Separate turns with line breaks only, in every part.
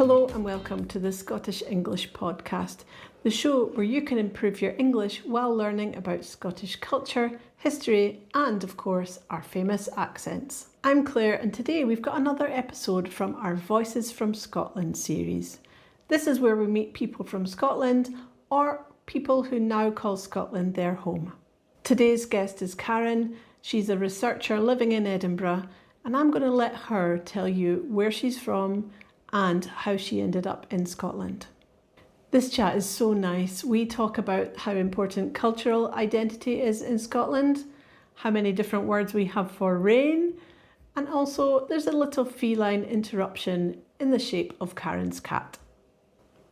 Hello and welcome to the Scottish English podcast, the show where you can improve your English while learning about Scottish culture, history, and of course, our famous accents. I'm Claire, and today we've got another episode from our Voices from Scotland series. This is where we meet people from Scotland or people who now call Scotland their home. Today's guest is Karin. She's a researcher living in Edinburgh, and I'm going to let her tell you where she's from and how she ended up in Scotland. This chat is so nice. We talk about how important cultural identity is in Scotland, how many different words we have for rain, and also there's a little feline interruption in the shape of Karin's cat.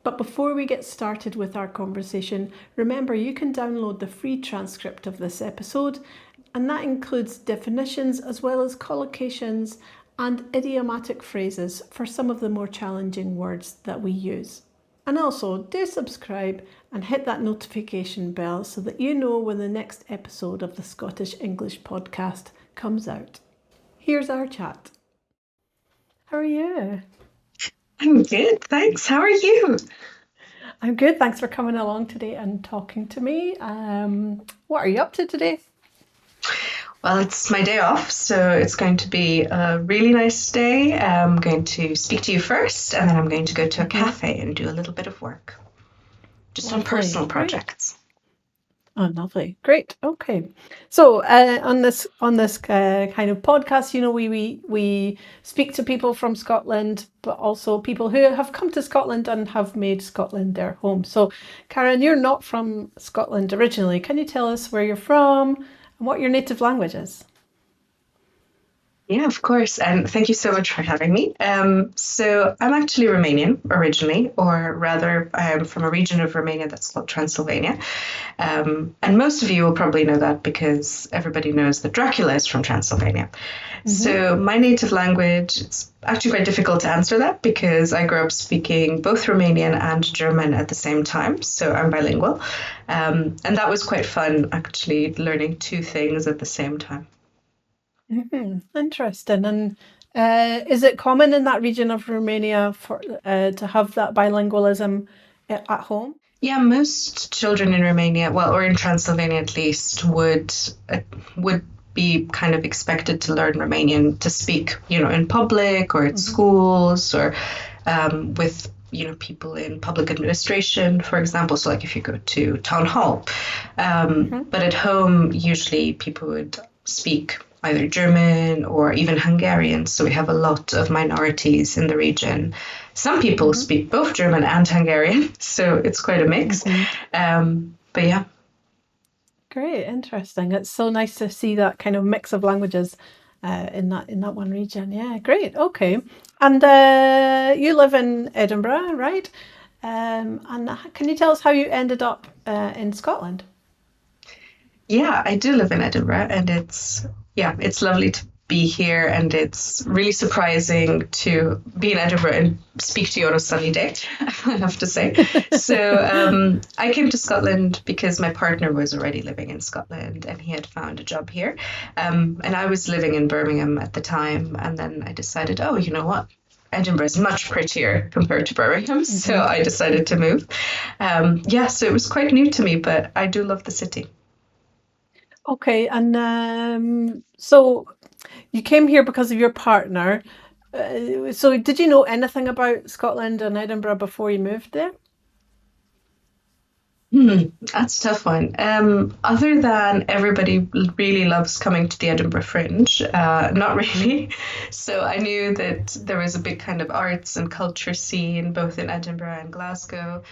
But before we get started with our conversation, remember you can download the free transcript of this episode, and that includes definitions as well as collocations and idiomatic phrases for some of the more challenging words that we use. And also, do subscribe and hit that notification bell so that you know when the next episode of the Scottish English podcast comes out. Here's our chat. How are you?
I'm good, thanks. How are you?
I'm good. Thanks for coming along today and talking to me. What are you up to today?
Well, it's my day off, so it's going to be a really nice day. I'm going to speak to you first, and then I'm going to go to a cafe and do a little bit of work, just on personal projects.
Oh, lovely. Great. Okay. So on this kind of podcast, you know, we speak to people from Scotland, but also people who have come to Scotland and have made Scotland their home. So, Karin, you're not from Scotland originally. Can you tell us where you're from and what your native language is?
Yeah, of course. And thank you so much for having me. So I'm actually Romanian originally, or rather, I am from a region of Romania that's called Transylvania. And most of you will probably know that because everybody knows that Dracula is from Transylvania. Mm-hmm. So my native language, it's actually quite difficult to answer that because I grew up speaking both Romanian and German at the same time. So I'm bilingual. And that was quite fun, actually, learning two things at the same time.
Mm-hmm. Interesting. And is it common in that region of Romania for to have that bilingualism at home?
Yeah, most children in Romania, well, or in Transylvania at least, would be kind of expected to learn Romanian to speak, you know, in public or at schools or with, you know, people in public administration, for example. So like if you go to town hall, but at home, usually people would speak either German or even Hungarian. So we have a lot of minorities in the region. Some people speak both German and Hungarian, so it's quite a mix. But yeah.
Great, interesting. It's so nice to see that kind of mix of languages in that one region. Yeah, great. Okay. And you live in Edinburgh, right? And can you tell us how you ended up in Scotland?
Yeah, I do live in Edinburgh, and it's lovely to be here, and it's really surprising to be in Edinburgh and speak to you on a sunny day, I have to say. So I came to Scotland because my partner was already living in Scotland and he had found a job here. And I was living in Birmingham at the time, and then I decided, oh, you know what? Edinburgh is much prettier compared to Birmingham, so I decided to move. So it was quite new to me, but I do love the city.
Okay, and so you came here because of your partner. So did you know anything about Scotland and Edinburgh before you moved there?
That's a tough one. Other than everybody really loves coming to the Edinburgh Fringe, not really. So I knew that there was a big kind of arts and culture scene both in Edinburgh and Glasgow.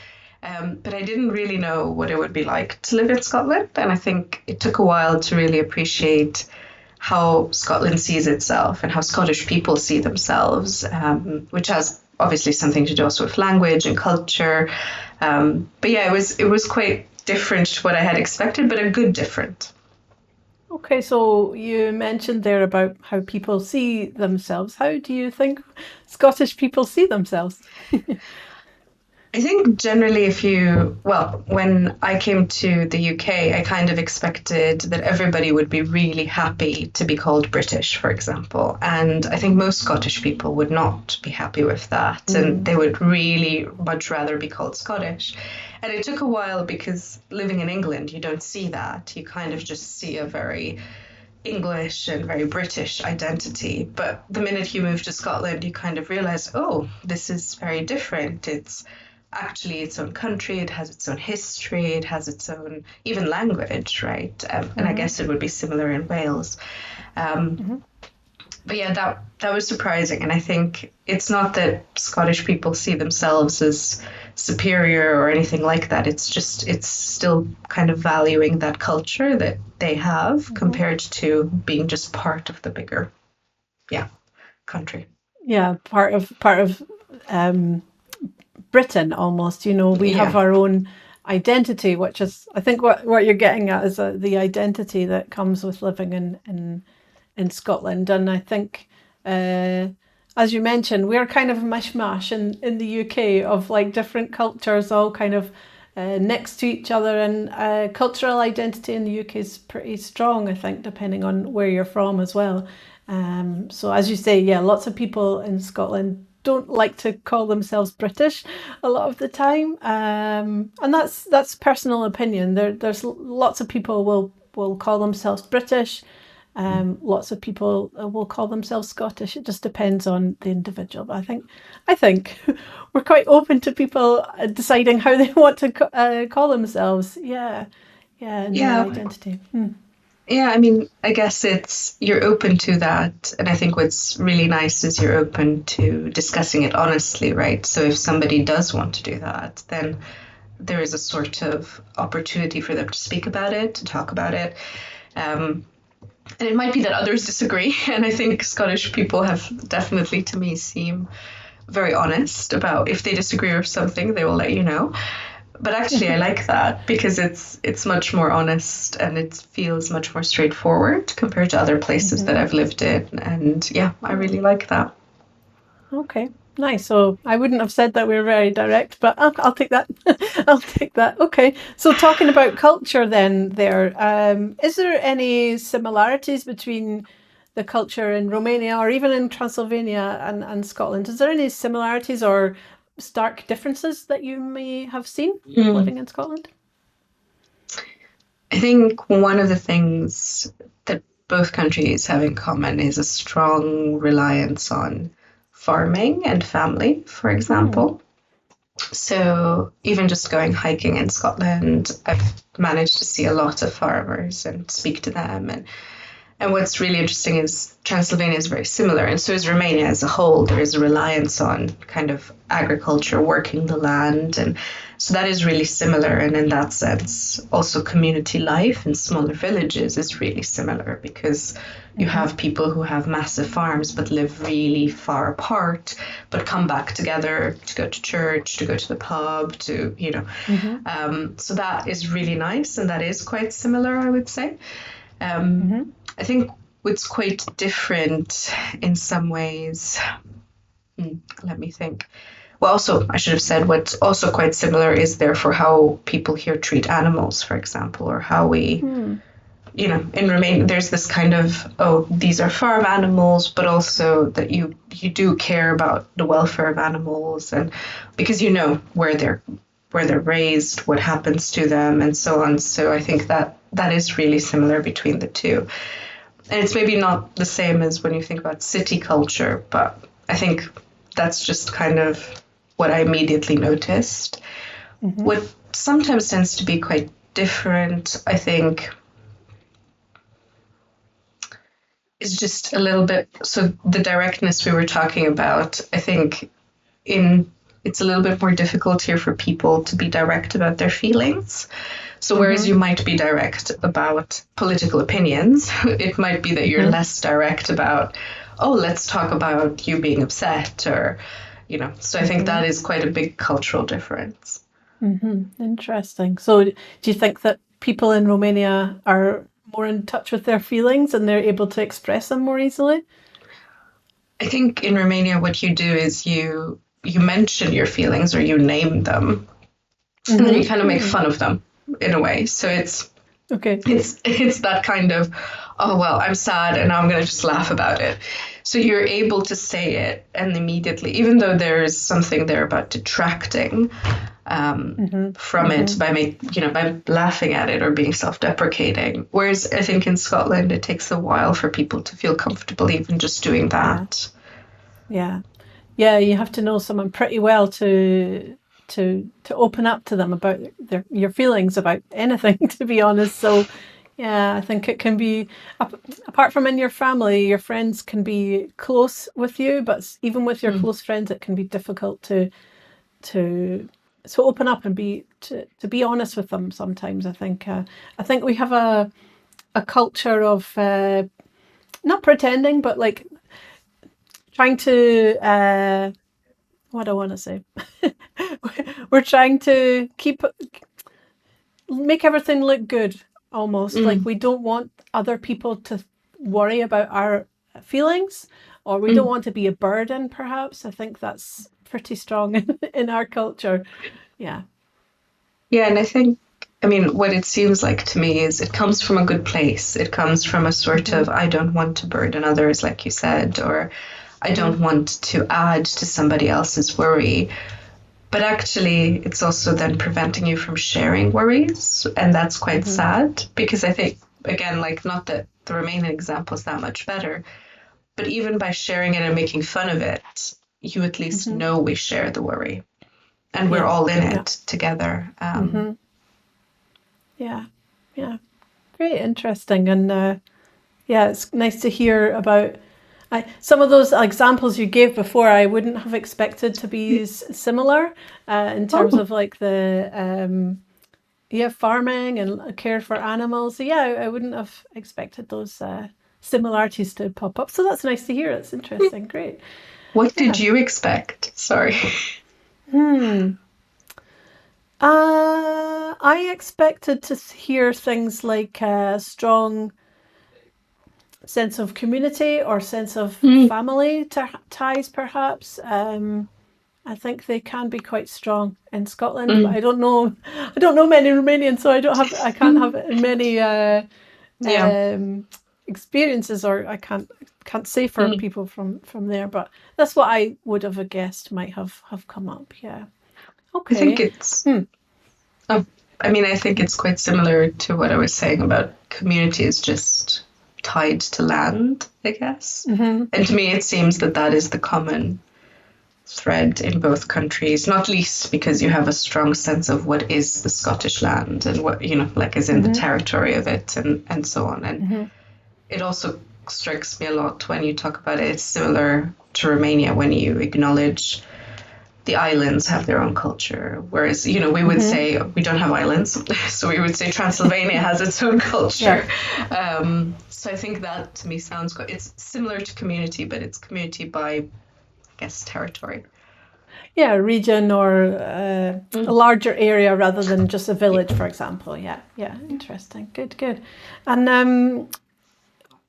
But I didn't really know what it would be like to live in Scotland. And I think it took a while to really appreciate how Scotland sees itself and how Scottish people see themselves, which has obviously something to do also with language and culture. But yeah, it was quite different to what I had expected, but a good different.
Okay, so you mentioned there about how people see themselves. How do you think Scottish people see themselves?
I think generally, when I came to the UK, I kind of expected that everybody would be really happy to be called British, for example. And I think most Scottish people would not be happy with that. And they would really much rather be called Scottish. And it took a while because living in England, you don't see that. You kind of just see a very English and very British identity. But the minute you move to Scotland, you kind of realize, oh, this is very different. It's actually its own country, it has its own history, it has its own even language, right? And I guess it would be similar in Wales. But yeah, that was surprising. And I think it's not that Scottish people see themselves as superior or anything like that. It's still kind of valuing that culture that they have compared to being just part of the bigger, country.
Yeah, part of Britain almost. We have our own identity, which is, I think, what you're getting at is the identity that comes with living in Scotland. And I think, as you mentioned, we're kind of a mishmash in the UK of like different cultures all kind of next to each other, and cultural identity in the UK is pretty strong, I think, depending on where you're from as well. So as you say, yeah, lots of people in Scotland don't like to call themselves British a lot of the time, and that's personal opinion. There's lots of people will call themselves British. Lots of people will call themselves Scottish. It just depends on the individual. But I think we're quite open to people deciding how they want to call themselves. Yeah, their identity.
Yeah, I mean, I guess you're open to that. And I think what's really nice is you're open to discussing it honestly, right? So if somebody does want to do that, then there is a sort of opportunity for them to speak about it, to talk about it. And it might be that others disagree. And I think Scottish people have definitely, to me, seem very honest about if they disagree with something, they will let you know. But actually, I like that because it's much more honest and it feels much more straightforward compared to other places that I've lived in. And yeah, I really like that.
Okay, nice. So I wouldn't have said that we're very direct, but I'll take that. I'll take that. Okay. So talking about culture then is there any similarities between the culture in Romania or even in Transylvania and Scotland? Is there any similarities or stark differences that you may have seen living in Scotland?
I think one of the things that both countries have in common is a strong reliance on farming and family, for example. So even just going hiking in Scotland, I've managed to see a lot of farmers and speak to them. And what's really interesting is Transylvania is very similar, and so is Romania as a whole. There is a reliance on kind of agriculture, working the land, and so that is really similar. And in that sense, also community life in smaller villages is really similar because you have people who have massive farms but live really far apart, but come back together to go to church, to go to the pub, so that is really nice, and that is quite similar, I would say. I think what's quite different in some ways, let me think. Well, also, I should have said what's also quite similar is therefore how people here treat animals, for example, or how we, in Romania, there's this kind of, these are farm animals, but also that you do care about the welfare of animals, and because you know where they're raised, what happens to them, and so on. So I think that is really similar between the two. And it's maybe not the same as when you think about city culture, but I think that's just kind of what I immediately noticed. What sometimes tends to be quite different, I think, is just a little bit, so the directness we were talking about, I think it's a little bit more difficult here for people to be direct about their feelings. So whereas you might be direct about political opinions, it might be that you're less direct about, let's talk about you being upset or, so I think that is quite a big cultural difference.
Interesting. So do you think that people in Romania are more in touch with their feelings and they're able to express them more easily?
I think in Romania, what you do is you you mention your feelings or you name them, and then you kind of make fun of them in a way. So it's that kind of, oh well, I'm sad and now I'm going to just laugh about it. So you're able to say it and immediately, even though there's something there about detracting from it by laughing at it or being self-deprecating. Whereas I think in Scotland it takes a while for people to feel comfortable even just doing that.
Yeah, you have to know someone pretty well to open up to them about your feelings about anything, to be honest. So yeah, I think it can be, apart from in your family, your friends can be close with you, but even with your close friends, it can be difficult to open up and be honest with them sometimes. I think we have a culture of not pretending, but like trying to what do I want to say? We're trying to make everything look good, almost. Like we don't want other people to worry about our feelings, or we don't want to be a burden, perhaps. I think that's pretty strong in our culture. Yeah.
Yeah, and I think, I mean, what it seems like to me is it comes from a good place. It comes from a sort of, I don't want to burden others, like you said, or I don't want to add to somebody else's worry. But actually, it's also then preventing you from sharing worries. And that's quite sad, because I think, again, like, not that the Romanian example is that much better, but even by sharing it and making fun of it, you at least know we share the worry. And we're all in it together.
Yeah. Very interesting. And it's nice to hear about some of those examples you gave before. I wouldn't have expected to be similar in terms of like the farming and care for animals. So yeah, I wouldn't have expected those similarities to pop up. So that's nice to hear. It's interesting. Great.
What did you expect? Sorry.
I expected to hear things like a strong sense of community or sense of family ties, perhaps. I think they can be quite strong in Scotland, but I don't know many Romanians, so I can't have many experiences, or I can't say for people from there. But that's what I would have guessed might have come up. Yeah. Okay.
I think it's. I think it's quite similar to what I was saying about communities just tied to land, I guess. And to me, it seems that is the common thread in both countries, not least because you have a strong sense of what is the Scottish land and what, like is in the territory of it and so on. And it also strikes me a lot when you talk about it. It's similar to Romania when you acknowledge the islands have their own culture, whereas, we would say we don't have islands, so we would say Transylvania has its own culture. So I think that to me sounds good. It's similar to community, but it's community by, I guess, territory.
Yeah, region or a larger area rather than just a village, for example. Yeah, interesting. Good. And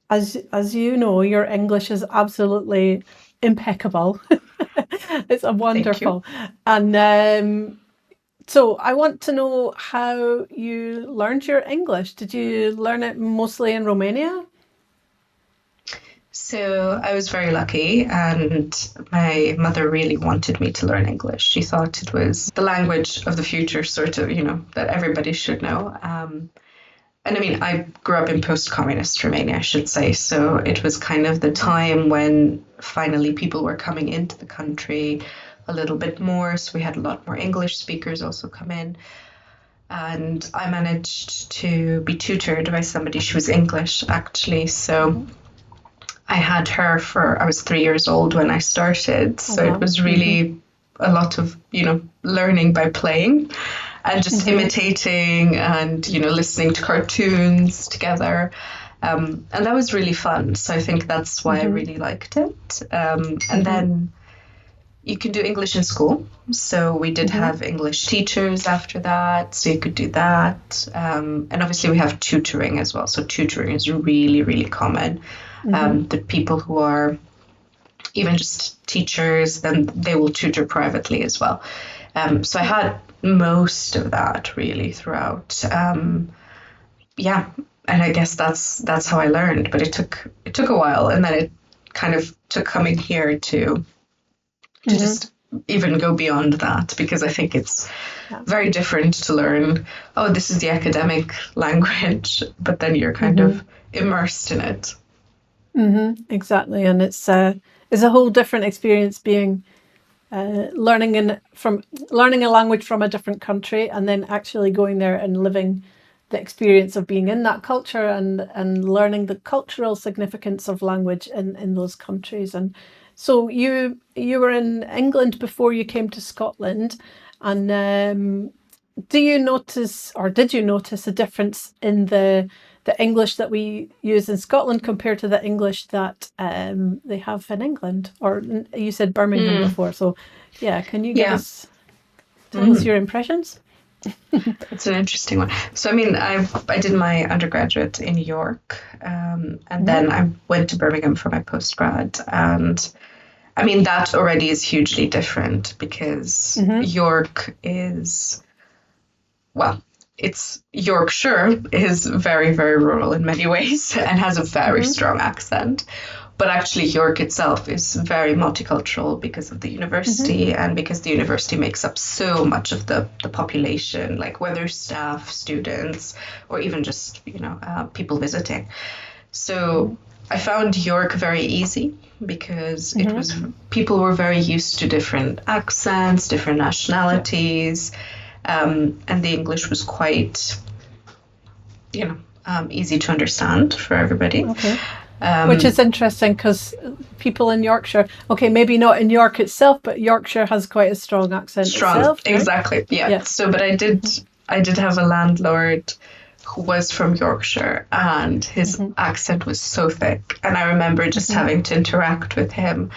as you know, your English is absolutely impeccable. It's a wonderful. And so I want to know how you learned your English. Did you learn it mostly in Romania?
So I was very lucky, and my mother really wanted me to learn English. She thought it was the language of the future, sort of, that everybody should know. And I mean, I grew up in post-communist Romania, I should say. So it was kind of the time when finally people were coming into the country a little bit more. So we had a lot more English speakers also come in. And I managed to be tutored by somebody. She was English, actually. So I had her I was 3 years old when I started. So it was really a lot of, learning by playing. And just imitating and, listening to cartoons together. And that was really fun. So I think that's why I really liked it. And then you can do English in school. So we did have English teachers after that. So you could do that. And obviously we have tutoring as well. So tutoring is really, really common. The people who are, even just teachers, then they will tutor privately as well. So I had most of that really throughout. Yeah, and I guess that's how I learned. But it took a while, and then it kind of took coming here to just even go beyond that, because I think it's very different to learn, oh, this is the academic language, but then you're kind of immersed in it.
Exactly, and it's a whole different experience being learning a language from a different country, and then actually going there and living the experience of being in that culture and learning the cultural significance of language in those countries. And so you were in England before you came to Scotland, and do you notice, or did you notice, a difference in the English that we use in Scotland compared to the English that they have in England? Or you said Birmingham before, so yeah, can you tell us your impressions?
It's an interesting one. So I mean, I did my undergraduate in York, and then I went to Birmingham for my postgrad, and I mean that already is hugely different, because York is, well, it's Yorkshire is very, very rural in many ways and has a very strong accent. But actually, York itself is very multicultural because of the university, and because the university makes up so much of the population, like whether staff, students, or even just, people visiting. So I found York very easy, because it was, people were very used to different accents, different nationalities, and the English was quite, easy to understand for everybody.
Okay. Which is interesting, because people in Yorkshire, okay, maybe not in York itself, but Yorkshire has quite a strong accent itself, right?
Exactly. Yeah. So, but I did have a landlord who was from Yorkshire, and his accent was so thick, and I remember just having to interact with him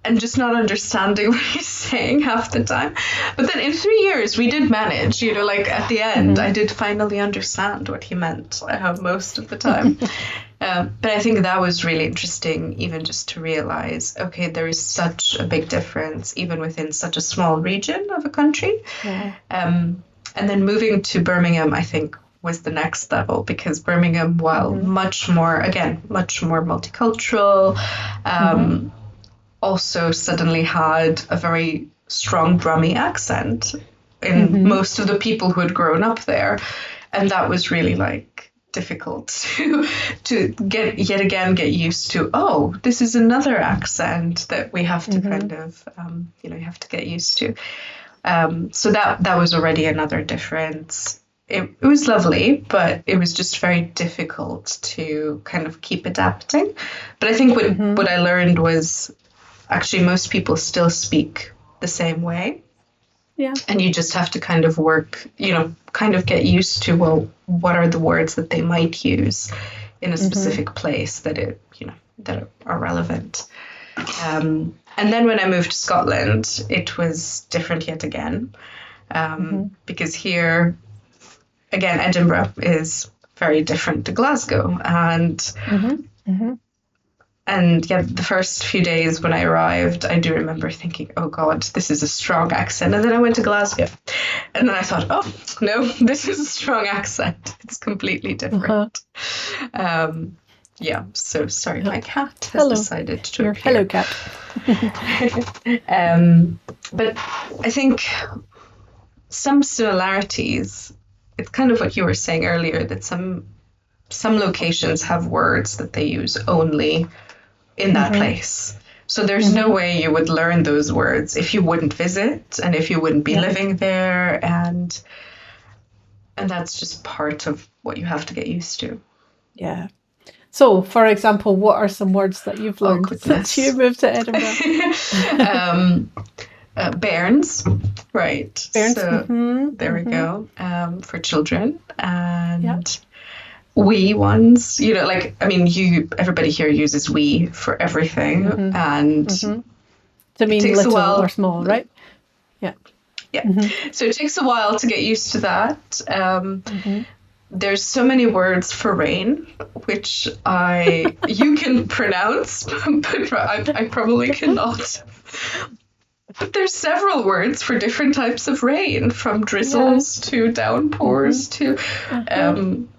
and just not understanding what he's saying half the time. But then in 3 years, we did manage, like at the end, I did finally understand what he meant most of the time. But I think that was really interesting, even just to realize, okay, there is such a big difference, even within such a small region of a country.
Yeah.
And then moving to Birmingham, I think, was the next level, because Birmingham, while much more multicultural, also suddenly had a very strong Brummie accent in most of the people who had grown up there. And that was really difficult to get used to. Oh, this is another accent that we have to kind of, you have to get used to. So that was already another difference. It was lovely, but it was just very difficult to kind of keep adapting. But I think what I learned was, actually, most people still speak the same way.
Yeah. And
you just have to kind of work, kind of get used to, well, what are the words that they might use in a specific place that that are relevant. And then when I moved to Scotland, it was different yet again, because here, again, Edinburgh is very different to Glasgow, and yeah, the first few days when I arrived, I do remember thinking, oh God, this is a strong accent. And then I went to Glasgow, and then I thought, oh no, this is a strong accent. It's completely different. Yeah, so sorry, my cat has decided to appear.
Hello, cat.
But I think some similarities, it's kind of what you were saying earlier, that some locations have words that they use only in that place. So there's no way you would learn those words if you wouldn't visit, and if you wouldn't be living there, and that's just part of what you have to get used to.
Yeah. So, for example, what are some words that you've learned since you moved to Edinburgh?
Bairns, right?
Bairns.
So there we go. For children, and wee ones. Everybody here uses we for everything, and
to mean little or small, right? Yeah.
Yeah. So it takes a while to get used to that. there's so many words for rain, which you can pronounce, but I probably cannot. But there's several words for different types of rain, from
Yeah.
drizzles to downpours to,
Uh-huh.
um,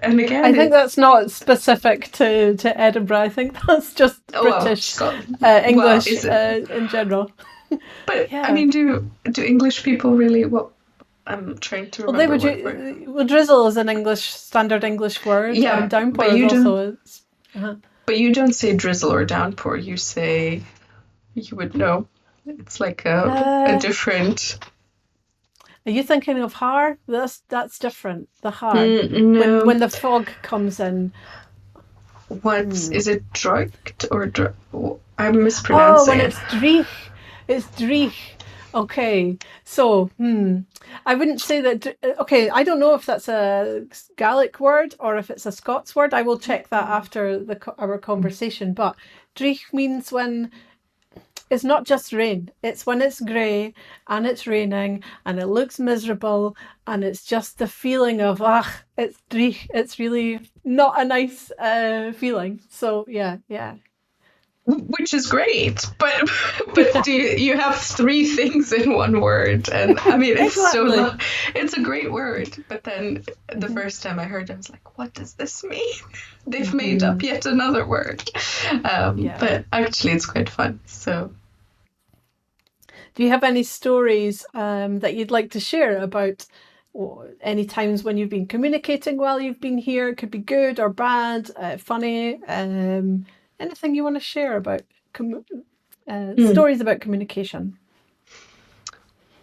and
I
again,
think that's not specific to Edinburgh. I think that's just
oh well,
British
Scotland. Well,
English
is it?
in general.
But I
Yeah.
mean, do English people really? What I'm trying to
Well, they
remember
would
what word.
well, drizzle is an English standard English word, and
Yeah,
downpour
but
is
you don't.
also. Uh-huh.
But you don't say drizzle or downpour. You say you would know. It's like a
Uh,
different.
are you thinking of har? That's different. The har
No.
when the fog comes in.
What
Hmm.
is it? Drugged or I'm
Oh, when
mispronouncing it.
it's dreich. It's dreich. Okay. So, I wouldn't say that. Okay, I don't know if that's a Gaelic word or if it's a Scots word. I will check that after our conversation. But dreich means when it's not just rain. It's when it's grey and it's raining and it looks miserable and it's just the feeling of it's dreich. It's really not a nice feeling. So yeah.
Which is great, but do you have three things in one word, and I mean
Exactly.
it's a great word, but then the
Mhm.
first time I heard it, I was like, what does this mean? They've made up
Mhm.
yet another word.
Yeah.
But actually it's quite fun. So
Do you have any stories that you'd like to share about any times when you've been communicating while you've been here? It could be good or bad, funny, anything you want to share about
mm,
stories about communication.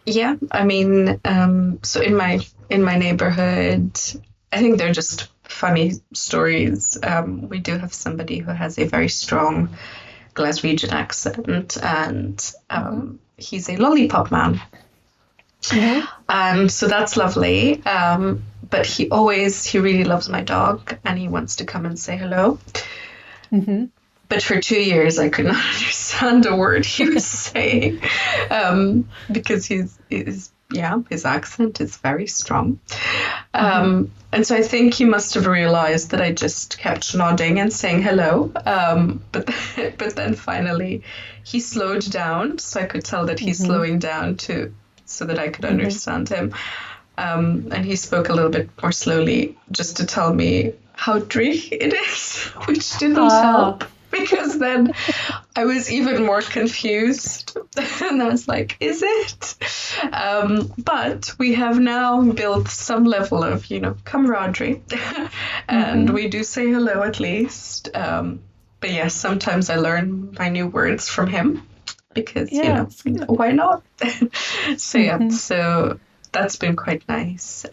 yeah, I mean, so in my neighborhood, I think they're just funny stories. We do have somebody who has a very strong Glaswegian accent, and
Mm-hmm.
he's a lollipop man.
Mm-hmm.
So that's lovely. But he really loves my dog, and he wants to come and say hello.
Mm-hmm.
But for 2 years, I could not understand a word he was saying, because his accent is very strong.
Mm-hmm.
And so I think he must have realized that I just kept nodding and saying hello. But then finally he slowed down, so I could tell that he's
Mm-hmm.
slowing down so that I could
Mm-hmm.
understand him. And he spoke a little bit more slowly just to tell me how dreich it is, which didn't
Ah.
help because then I was even more confused. And I was like, is it? But we have now built some level of, camaraderie. And
Mm-hmm.
we do say hello at least. But yes, sometimes I learn my new words from him because,
Yeah, it's good.
why not? So yeah,
Mm-hmm.
so that's been quite nice.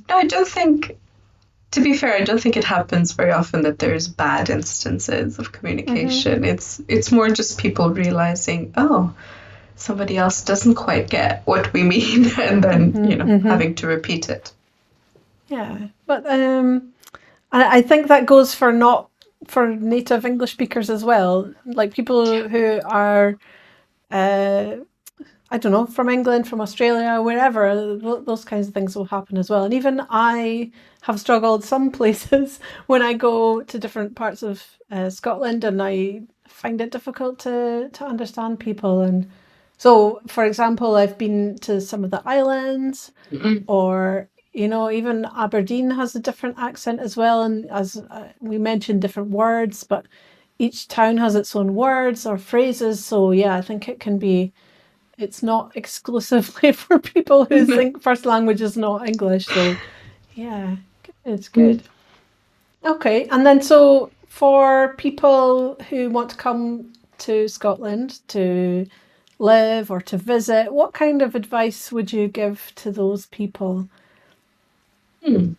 No, I don't think, to be fair, I don't think it happens very often that there's bad instances of
Mm-hmm.
communication. It's more just people realizing, oh, somebody else doesn't quite get what we mean, and then,
Mm-hmm. Mm-hmm.
having to repeat it.
Yeah, but I think that goes for not for native English speakers as well, like people who are uh, I don't know, from England, from Australia, wherever, those kinds of things will happen as well. And even I have struggled some places when I go to different parts of Scotland, and I find it difficult to understand people. And so, for example, I've been to some of the islands,
Mm-mm.
or even Aberdeen has a different accent as well. And as we mentioned, different words, but each town has its own words or phrases. So yeah, I think it's not exclusively for people whose first language is not English. So yeah, it's good. Okay, and then so for people who want to come to Scotland to live or to visit, what kind of advice would you give to those people?
Hmm.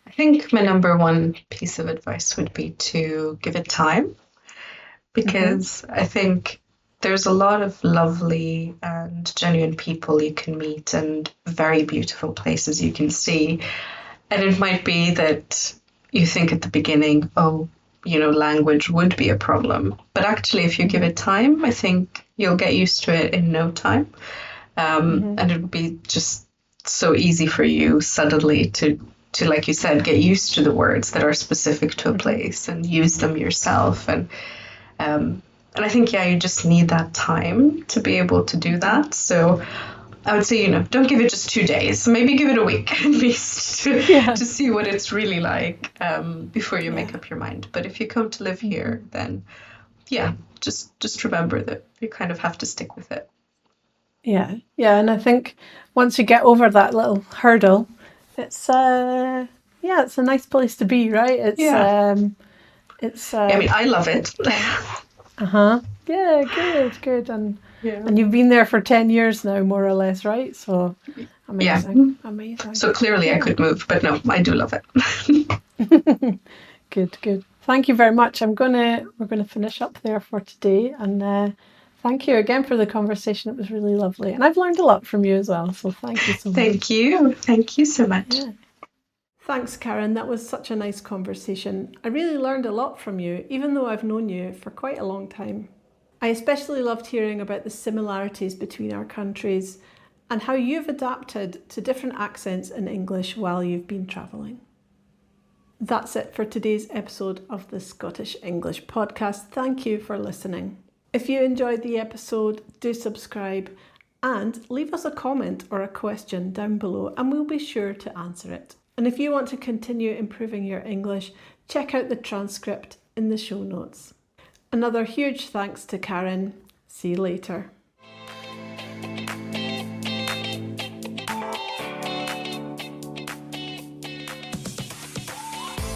I think my number one piece of advice would be to give it time,
Mm-hmm.
because I think there's a lot of lovely and genuine people you can meet and very beautiful places you can see. And it might be that you think at the beginning, oh, language would be a problem. But actually, if you give
Mm-hmm.
it time, I think you'll get used to it in no time.
Mm-hmm.
And it would be just so easy for you suddenly to like you said, get used to the words that are specific to a place and use them yourself. And I think, yeah, you just need that time to be able to do that. So I would say, don't give it just 2 days. Maybe give it a week at least to see what it's really like before you make up your mind. But if you come to live here, then yeah, just remember that you kind of have to stick with it.
Yeah, and I think once you get over that little hurdle, it's it's a nice place to be, right? It's
I mean, I love it.
Yeah, good. And you've been there for 10 years now, more or less, right? So amazing.
So clearly I could move, but no, I do love it.
Good. Thank you very much. We're gonna finish up there for today, and thank you again for the conversation. It was really lovely, and I've learned a lot from you as well. So thank you so much.
Thank you so much.
Yeah. Thanks, Karin. That was such a nice conversation. I really learned a lot from you, even though I've known you for quite a long time. I especially loved hearing about the similarities between our countries and how you've adapted to different accents in English while you've been travelling. That's it for today's episode of the Scottish English podcast. Thank you for listening. If you enjoyed the episode, do subscribe and leave us a comment or a question down below and we'll be sure to answer it. And if you want to continue improving your English, check out the transcript in the show notes. Another huge thanks to Karin. See you later.